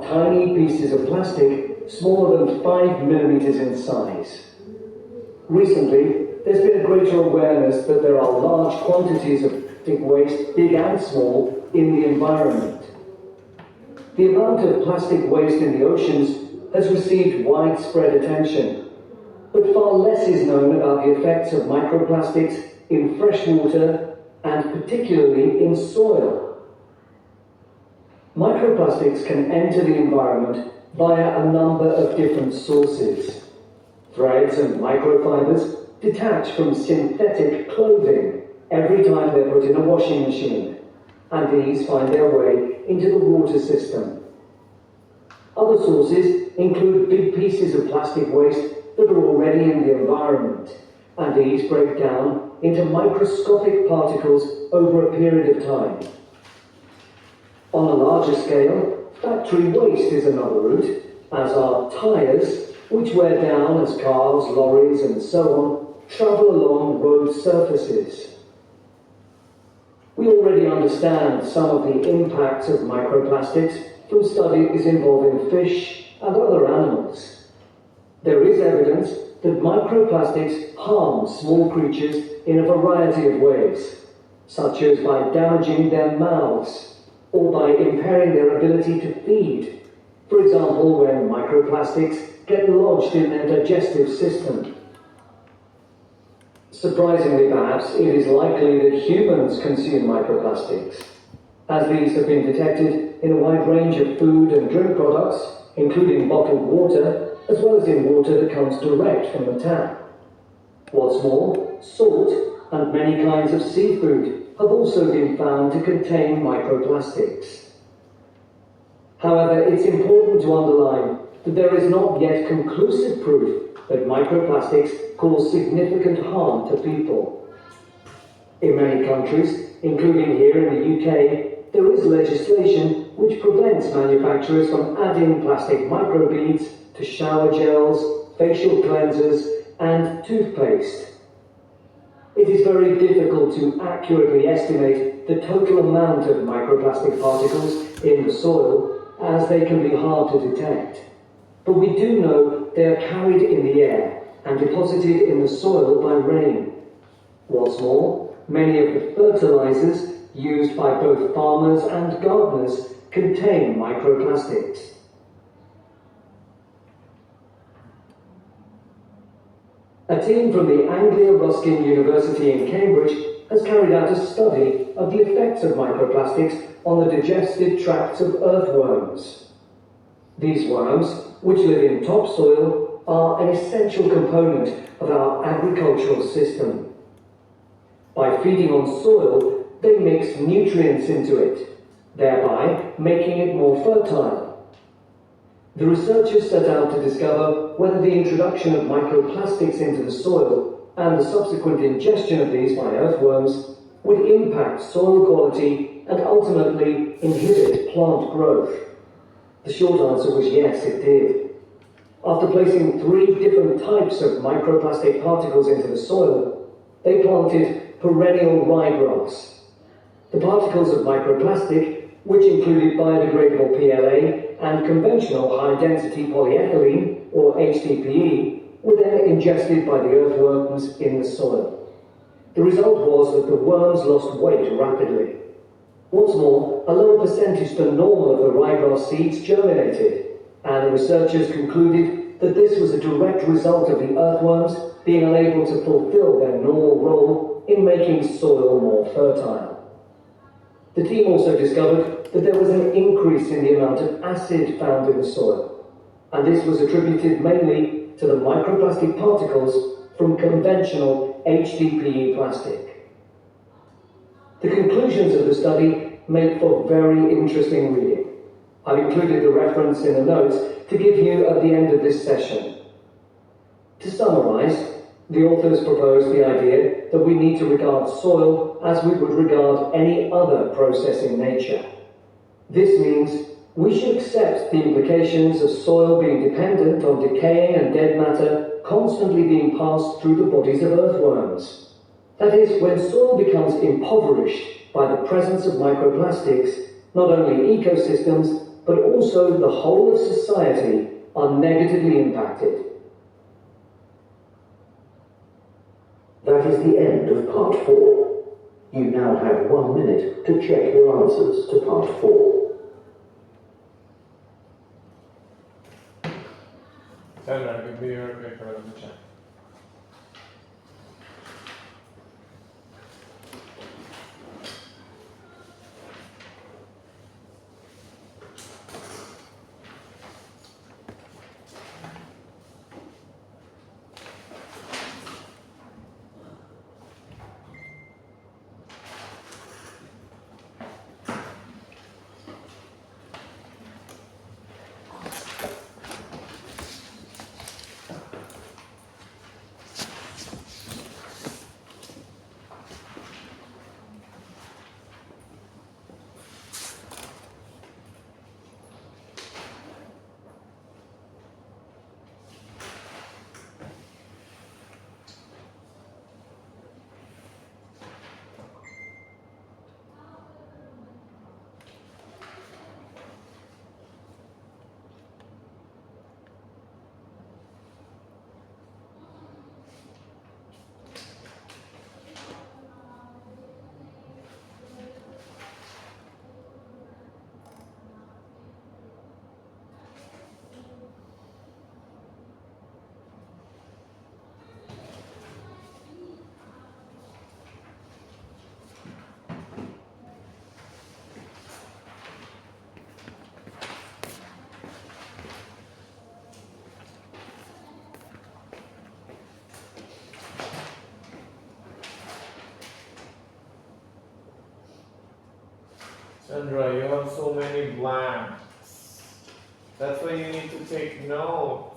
tiny pieces of plastic smaller than 5 millimeters in size. Recently, there's been a greater awareness that there are large quantities of plastic waste, big and small, in the environment. The amount of plastic waste in the oceans has received widespread attention, but far less is known about the effects of microplastics in fresh water and particularly in soil. Microplastics can enter the environment via a number of different sources. Threads and microfibers detach from synthetic clothing every time they're put in a washing machine, and these find their way into the water system. Other sources include big pieces of plastic waste that are already in the environment, and these break down into microscopic particles over a period of time. On a larger scale, factory waste is another route, as are tyres, which wear down as cars, lorries, and so on travel along road surfaces. We already understand some of the impacts of microplastics from studies involving fish and other animals. There is evidence that microplastics harm small creatures in a variety of ways, such as by damaging their mouths or by impairing their ability to feed, for example, when microplastics get lodged in their digestive system. Surprisingly, perhaps, it is likely that humans consume microplastics, as these have been detected in a wide range of food and drink products, including bottled water, as well as in water that comes direct from the tap. What's more, salt and many kinds of seafood have also been found to contain microplastics. However, it's important to underline that there is not yet conclusive proof that microplastics cause significant harm to people. In many countries, including here in the UK, there is legislation which prevents manufacturers from adding plastic microbeads to shower gels, facial cleansers, and toothpaste. It is very difficult to accurately estimate the total amount of microplastic particles in the soil, as they can be hard to detect. But we do know they are carried in the air and deposited in the soil by rain. What's more, many of the fertilizers used by both farmers and gardeners contain microplastics. A team from the Anglia Ruskin University in Cambridge has carried out a study of the effects of microplastics on the digestive tracts of earthworms. These worms, which live in topsoil, are an essential component of our agricultural system. By feeding on soil, they mix nutrients into it, thereby making it more fertile. The researchers set out to discover whether the introduction of microplastics into the soil and the subsequent ingestion of these by earthworms would impact soil quality and ultimately inhibit plant growth. The short answer was yes, it did. After placing 3 different types of microplastic particles into the soil, they planted perennial ryegrass. The particles of microplastic, which included biodegradable PLA and conventional high-density polyethylene, or HDPE, were then ingested by the earthworms in the soil. The result was that the worms lost weight rapidly. What's more, a lower percentage than normal of the ryegrass seeds germinated, and the researchers concluded that this was a direct result of the earthworms being unable to fulfill their normal role in making soil more fertile. The team also discovered that there was an increase in the amount of acid found in the soil, and this was attributed mainly to the microplastic particles from conventional HDPE plastic. The conclusions of the study make for very interesting reading. I've included the reference in the notes to give you at the end of this session. To summarize, the authors propose the idea that we need to regard soil as we would regard any other process in nature. This means we should accept the implications of soil being dependent on decaying and dead matter constantly being passed through the bodies of earthworms. That is, when soil becomes impoverished by the presence of microplastics, not only ecosystems, but also the whole of society are negatively impacted. That is the end of part 4. You now have 1 minute to check your answers to part 4. Sandra, give me your paper of the chat. Sandra, you have so many blanks. That's why you need to take notes.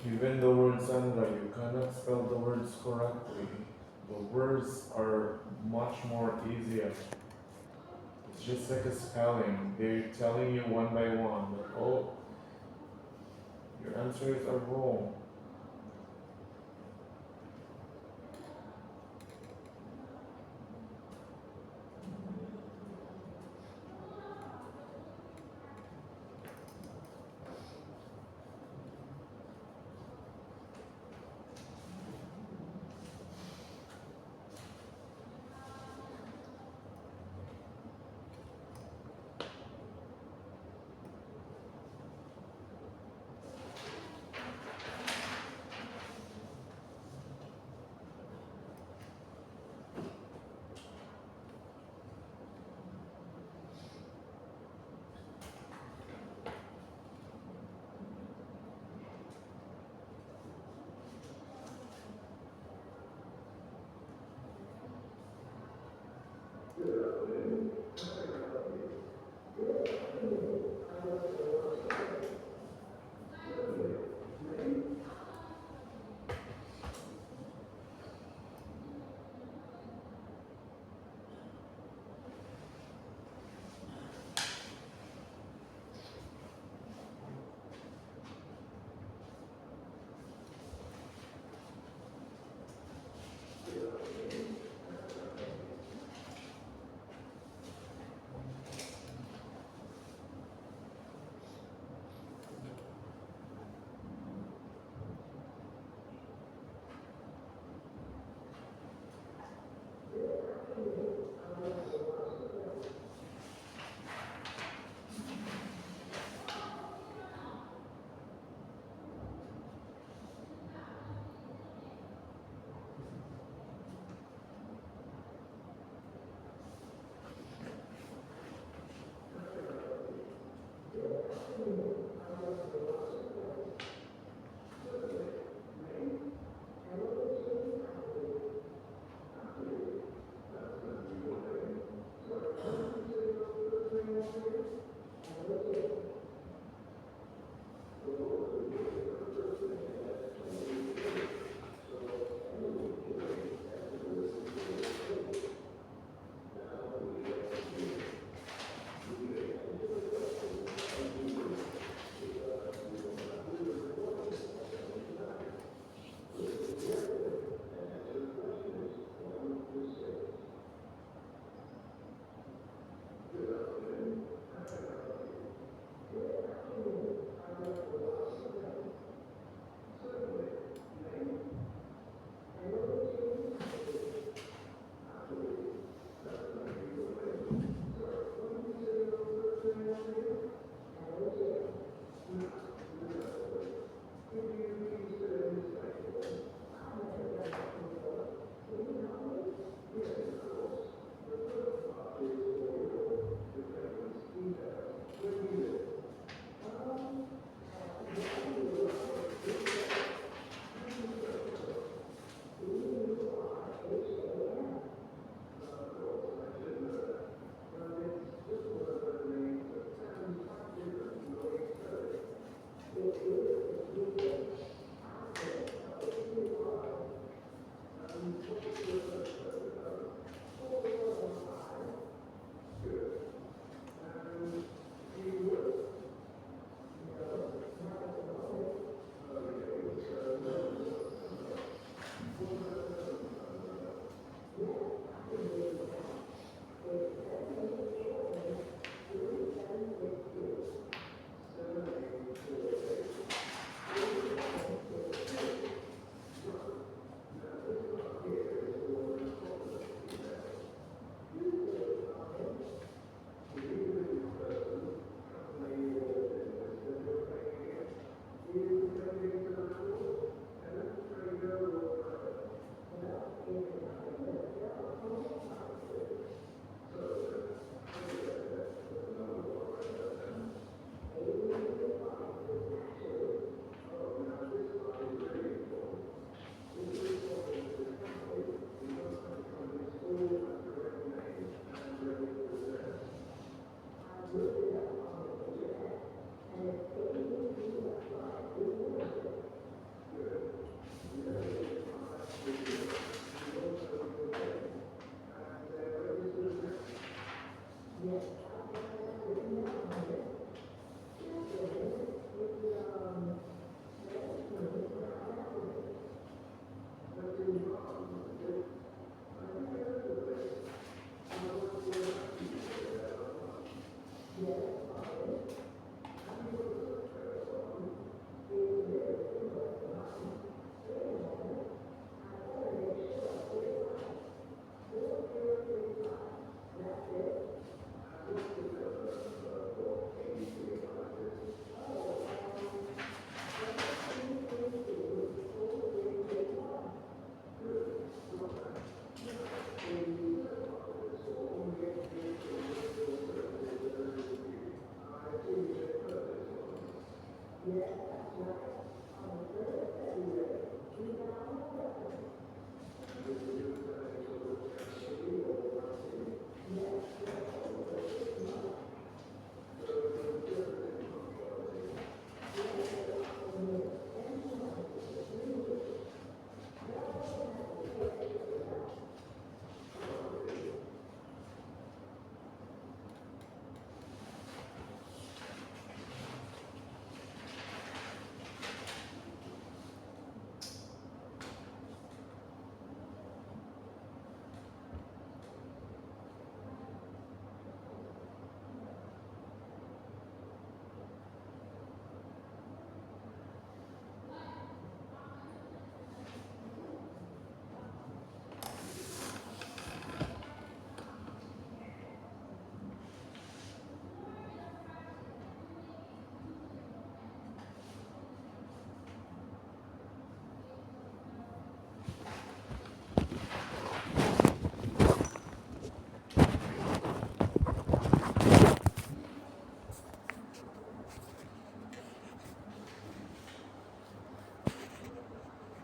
Even the word Sandra, you cannot spell the words correctly. The words are much more easier. It's just like a spelling. They're telling you one by one that, oh, your answers are wrong.